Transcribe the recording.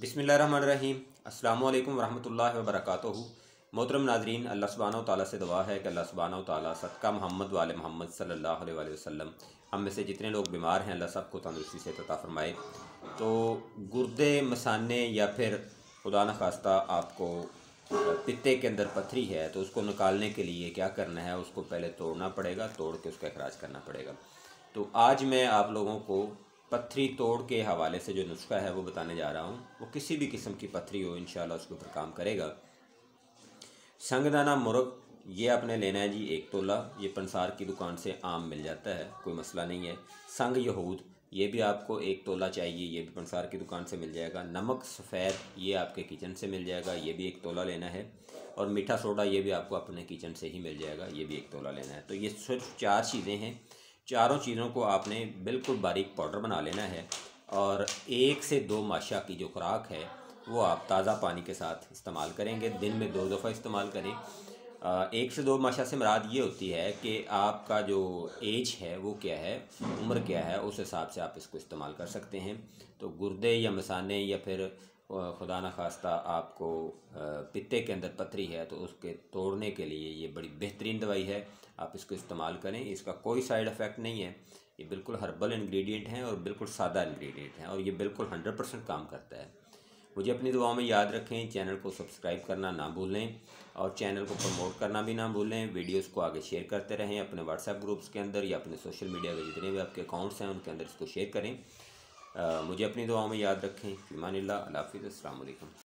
बिस्मिल्लाहिर्रहमानिर्रहीम। अस्सलामु अलैकुम वरहमतुल्लाहि वबरकातुहू। मोहतरम नाज़रीन, अल्लाह सुब्हानहू व तआला से दुआ है कि अल्लाह सुब्हानहू व तआला सदका मोहम्मद वाले मोहम्मद सल्लल्लाहु अलैहि वसल्लम हम में से जितने लोग बीमार हैं अल्लाह सबको तंदुरुस्ती से अता फरमाए। तो गुर्दे मसाने या फिर खुदा न खास्ता आपको पित्ते के अंदर पथरी है तो उसको निकालने के लिए क्या करना है, उसको पहले तोड़ना पड़ेगा, तोड़ के उसका इखराज करना पड़ेगा। तो आज मैं आप लोगों को पथरी तोड़ के हवाले से जो नुस्खा है वो बताने जा रहा हूँ। वो किसी भी किस्म की पथरी हो इंशाल्लाह उसके ऊपर काम करेगा। संगदाना मुर्ग ये आपने लेना है जी 1 तोला। ये पंसार की दुकान से आम मिल जाता है, कोई मसला नहीं है। संग यहूद ये भी आपको 1 तोला चाहिए, ये भी पंसार की दुकान से मिल जाएगा। नमक सफ़ेद ये आपके किचन से मिल जाएगा, ये भी 1 तोला लेना है। और मीठा सोडा ये भी आपको अपने किचन से ही मिल जाएगा, ये भी 1 तोला लेना है। तो ये सिर्फ 4 चीज़ें हैं। चारों चीज़ों को आपने बिल्कुल बारीक पाउडर बना लेना है। और 1 से 2 माशा की जो खुराक है वो आप ताज़ा पानी के साथ इस्तेमाल करेंगे। दिन में 2 दफ़ा इस्तेमाल करें। 1 से 2 माशा से मुराद ये होती है कि आपका जो एज है वो क्या है, उम्र क्या है, उस हिसाब से आप इसको इस्तेमाल कर सकते हैं। तो गुर्दे या मसाने या फिर खुदा न खास्ता आपको पित्ते के अंदर पथरी है तो उसके तोड़ने के लिए ये बड़ी बेहतरीन दवाई है। आप इसको इस्तेमाल करें, इसका कोई साइड इफ़ेक्ट नहीं है। ये बिल्कुल हर्बल इंग्रेडिएंट हैं और बिल्कुल सादा इंग्रेडिएंट हैं और ये बिल्कुल 100% काम करता है। मुझे अपनी दुआओं में याद रखें। चैनल को सब्सक्राइब करना ना भूलें और चैनल को प्रमोट करना भी ना भूलें। वीडियोस को आगे शेयर करते रहें अपने व्हाट्सएप ग्रुप्स के अंदर या अपने सोशल मीडिया के जितने भी आपके अकाउंट्स हैं उनके अंदर इसको शेयर करें। मुझे अपनी दुआओं में याद रखें। फ़िमानिल्लाह। अल्लाह हाफ़िज़। अस्सलाम वालेकुम।